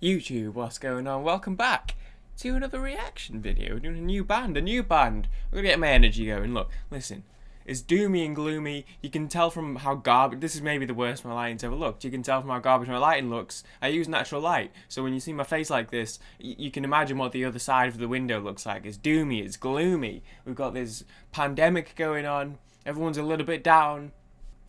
YouTube, what's going on? Welcome back to another reaction video. We're doing a new band. We're gonna get my energy going. Look, listen, it's doomy and gloomy. You can tell from how garbage, this is maybe the worst my lighting's ever looked. You can tell from how garbage my lighting looks. I use natural light, so when you see my face like this, you can imagine what the other side of the window looks like. It's doomy, it's gloomy. We've got this pandemic going on. Everyone's a little bit down.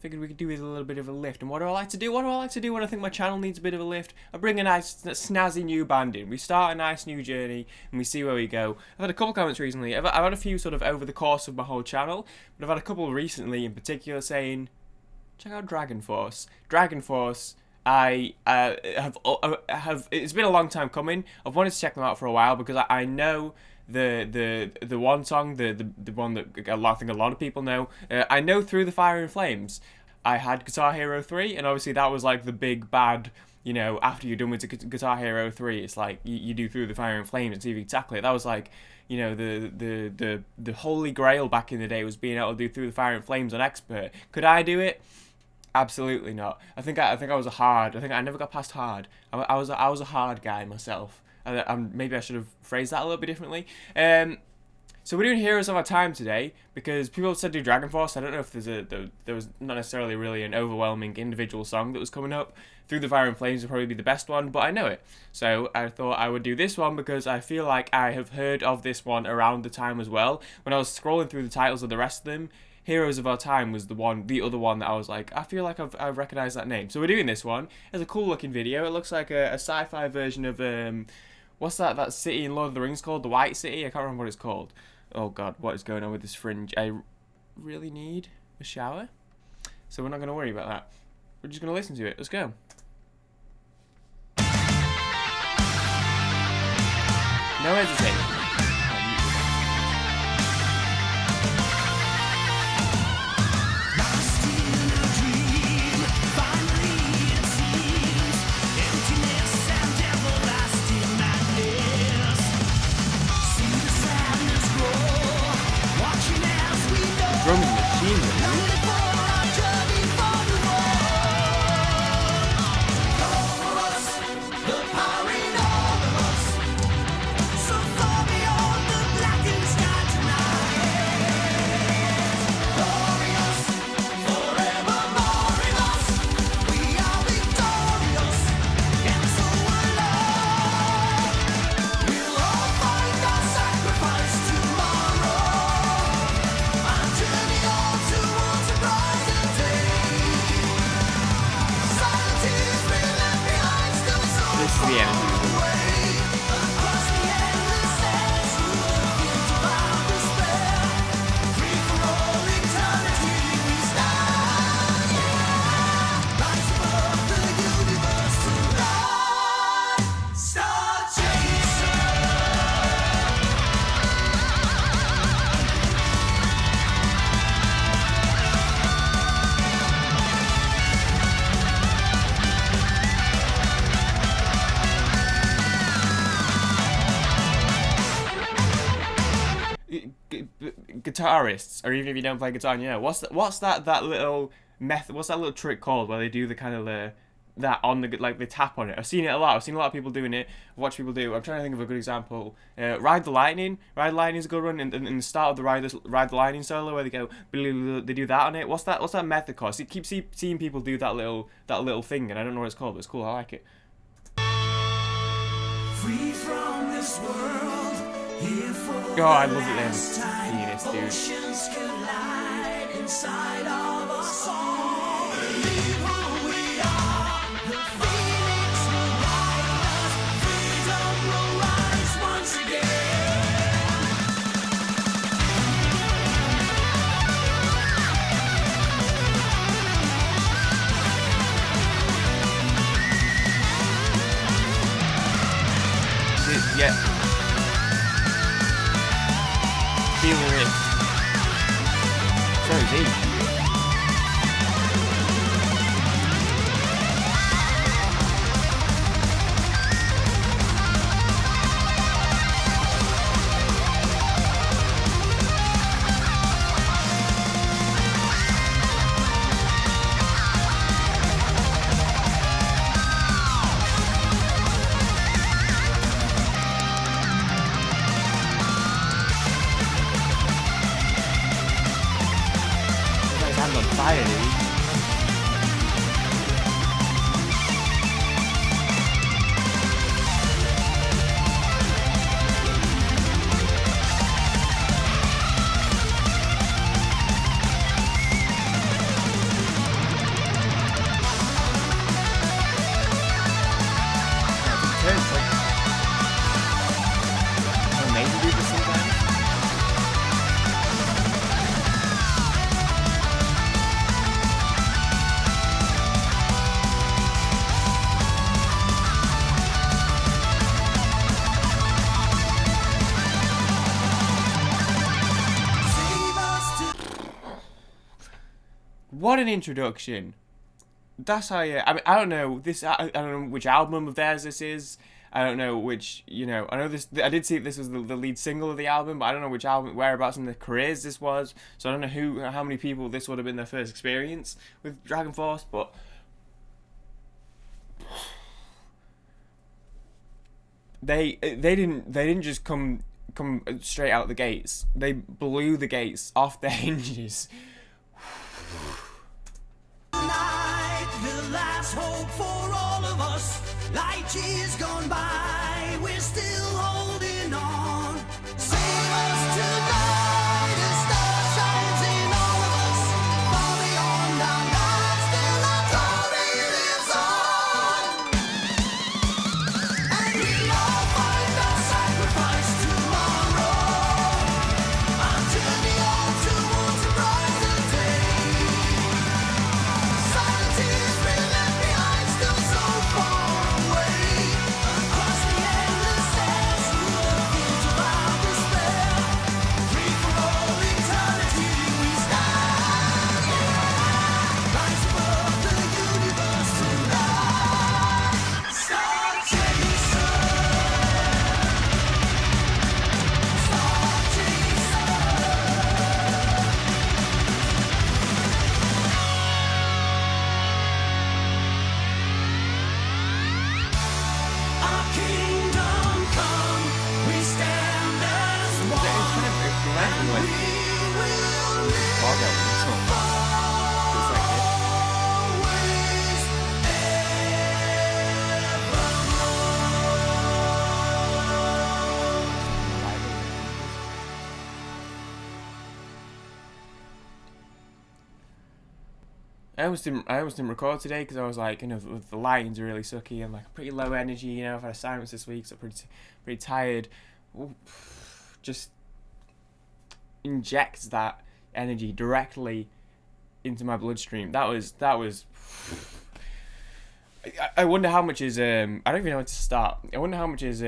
Figured we could do with a little bit of a lift. And what do I like to do? What do I like to do when I think my channel needs a bit of a lift? I bring a nice, snazzy new band in. We start a nice new journey, and we see where we go. I've had a couple comments recently. I've had a few sort of over the course of my whole channel, but I've had a couple recently in particular saying, check out Dragonforce. Dragonforce, I have. It's been a long time coming. I've wanted to check them out for a while because I know the one song, the one that I think a lot of people know. I know Through the Fire and Flames. I had Guitar Hero 3, and obviously that was like the big bad, you know, after you're done with Guitar Hero 3, it's like you do Through the Fire and Flames and see if you can tackle it. That was like, you know, the holy grail back in the day was being able to do Through the Fire and Flames on Expert. Could I do it? Absolutely not. I think I was a hard. I think I never got past hard. I was a hard guy myself. Maybe I should have phrased that a little bit differently. So we're doing Heroes of Our Time today because people have said do Dragonforce. I don't know if there was not necessarily really an overwhelming individual song that was coming up. Through the Fire and Flames would probably be the best one, but I know it. So I thought I would do this one because I feel like I have heard of this one around the time as well. When I was scrolling through the titles of the rest of them, Heroes of Our Time was the other one that I was like, I feel like I've recognised that name. So we're doing this one. It's a cool looking video. It looks like a sci-fi version of what's that city in Lord of the Rings called? The White City? I can't remember what it's called. Oh god, what is going on with this fringe? I really need a shower. So we're not going to worry about that. We're just going to listen to it. Let's go. No hesitation. Drumming machine. The energy. Guitarists, or even if you don't play guitar, you know what's that little method? What's that little trick called where they do the kind of that on the like they tap on it? I've seen it a lot. I've seen a lot of people doing it. I've watched people do. I'm trying to think of a good example. Ride the Lightning. Ride the Lightning is a good one. In the start of the Ride the Lightning solo, where they go, they do that on it. What's that method called? So you keep seeing people do that little thing, and I don't know what it's called, but it's cool. I like it. Free from this world, here for oh, I love it then. Yetiness, dude. oceans collide inside of our soul. Believe who we are. The phoenix will guide us. Freedom will rise once again. Yeah. Feeling it. So deep. What an introduction. That's how you... I mean, I don't know this. I don't know which album of theirs this is. I don't know which, you know, I know this, I did see this was the lead single of the album, but I don't know which album, whereabouts in their careers this was, so I don't know how many people this would have been their first experience with Dragonforce, but they didn't just come straight out the gates. They blew the gates off their hinges. Night, the last hope for all of us. Light years gone by, we're still holding on. Save us tonight, a star shines in all of us. Far beyond our lives, still our glory lives on. And we'll all find our sacrifice tomorrow. Our journey on towards a brighter day. Silent tears we left behind, still so far away. Across the endless sands, through the fields of our despair. Free for all eternity we stand. Rise above the universe tonight. Star chaser. Star Our kingdom come, we stand as one. We will live always, I almost didn't record today because I was like, you know, the lighting's are really sucky and like pretty low energy. You know, I've had assignments this week, so pretty tired. Just injects that energy directly into my bloodstream. That was. I wonder how much is I don't even know where to start. I wonder how much is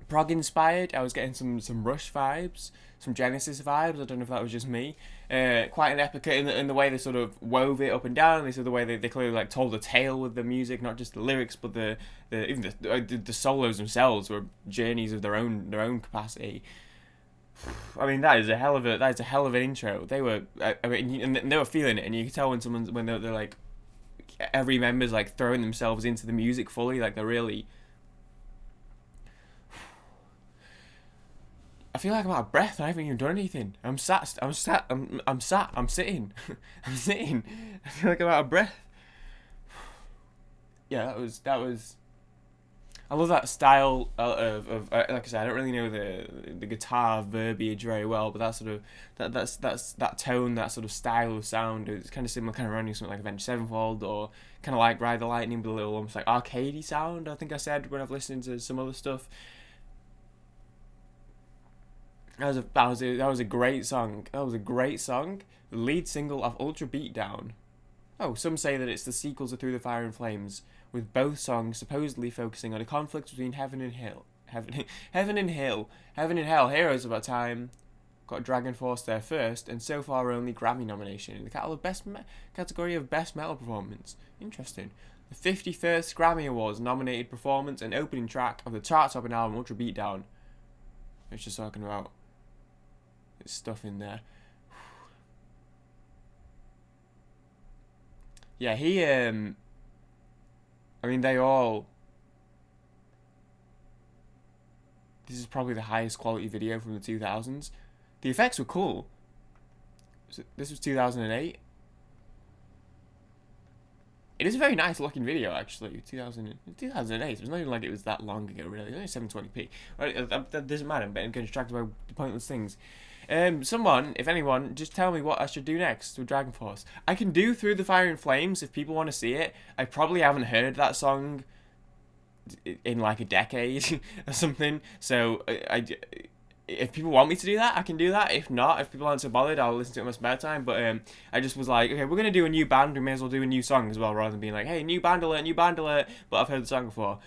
prog inspired. I was getting some Rush vibes, some Genesis vibes. I don't know if that was just me. Quite an epic in the way they sort of wove it up and down. They sort of the way they clearly like told a tale with the music, not just the lyrics, but even the solos themselves were journeys of their own capacity. I mean, that is a hell of an intro. They were, I mean, and they were feeling it, and you can tell when they're like, every member's like throwing themselves into the music fully, like they're really. I feel like I'm out of breath. I haven't even done anything. I'm sitting. I'm sitting. I feel like I'm out of breath. Yeah, that was. I love that style of like I said, I don't really know the guitar verbiage very well, but that sort of that tone, that sort of style of sound is kind of similar, kind of reminding something like Avenged Sevenfold or kind of like Ride the Lightning, but a little almost like arcadey sound. I think I said when I've listened to some other stuff. That was a great song. That was a great song. The lead single of Ultra Beatdown. Oh, some say that it's the sequel to Through the Fire and Flames, with both songs supposedly focusing on a conflict between heaven and hell. Heaven and hell. Heroes of Our Time got Dragonforce their first and so far only Grammy nomination in the category of Best Metal Performance. Interesting. The 51st Grammy Awards nominated performance and opening track of the chart-topping album Ultra Beatdown. It's just talking about there's stuff in there. Yeah, he I mean they all. This is probably the highest quality video from the 2000s. The effects were cool. This was 2008. It is a very nice looking video, actually. 2008. It was not even like it was that long ago, really. It was only 720p. Right, that doesn't matter. I'm getting distracted by pointless things. Someone, if anyone, just tell me what I should do next with Dragonforce. I can do Through the Fire and Flames if people want to see it. I probably haven't heard that song in like a decade or something. So if people want me to do that, I can do that. If not, if people aren't so bothered, I'll listen to it in my spare time. But I just was like, okay, we're going to do a new band. We may as well do a new song as well, rather than being like, hey, new band alert. But I've heard the song before.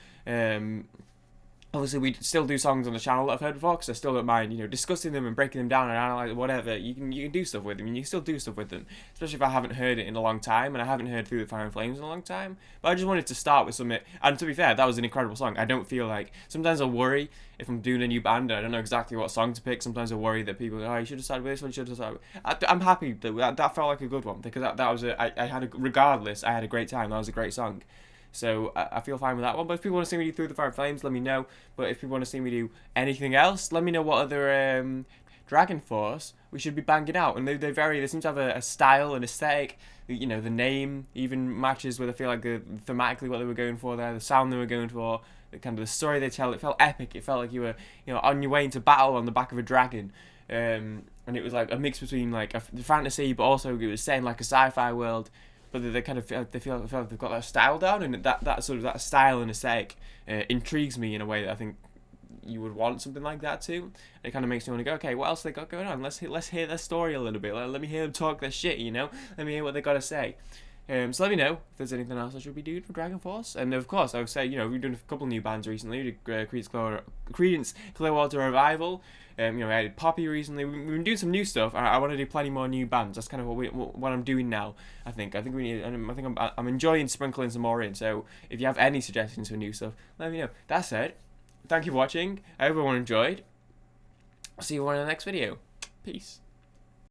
Obviously, we still do songs on the channel that I've heard before, because I still don't mind, discussing them and breaking them down and analysing whatever. You can do stuff with them, and you can still do stuff with them, especially if I haven't heard it in a long time, and I haven't heard Through the Fire and Flames in a long time. But I just wanted to start with something, and to be fair, that was an incredible song. I don't feel like, sometimes I worry if I'm doing a new band and I don't know exactly what song to pick. Sometimes I worry that people go, oh, you should have started with this one, you should have started with... I'm happy that felt like a good one, because that was I had regardless, I had a great time. That was a great song. So I feel fine with that one. But if people want to see me do Through the Fire and Flames, let me know. But if people want to see me do anything else, let me know what other Dragonforce we should be banging out. And they seem to have a style and aesthetic. The name even matches with, I feel like, thematically what they were going for there, the sound they were going for, the kind of the story they tell. It felt epic. It felt like you were on your way into battle on the back of a dragon. And it was like a mix between like the fantasy, but also it was set in like a sci-fi world. But they kind of feel like they've got that style down, and that sort of that style and aesthetic intrigues me in a way that I think you would want something like that too. It kind of makes me want to go, okay, what else they got going on? Let's hear their story a little bit. Let me hear them talk their shit, Let me hear what they got to say. So let me know if there's anything else I should be doing for Dragonforce. And of course, I would say, we've done a couple new bands recently. We did Creedence Clearwater Revival. We added Poppy recently. We've been doing some new stuff. I want to do plenty more new bands. That's kind of what I'm doing now. I think we need. I think I'm enjoying sprinkling some more in. So if you have any suggestions for new stuff, let me know. That said, thank you for watching. I hope everyone enjoyed. I'll see you all in the next video. Peace.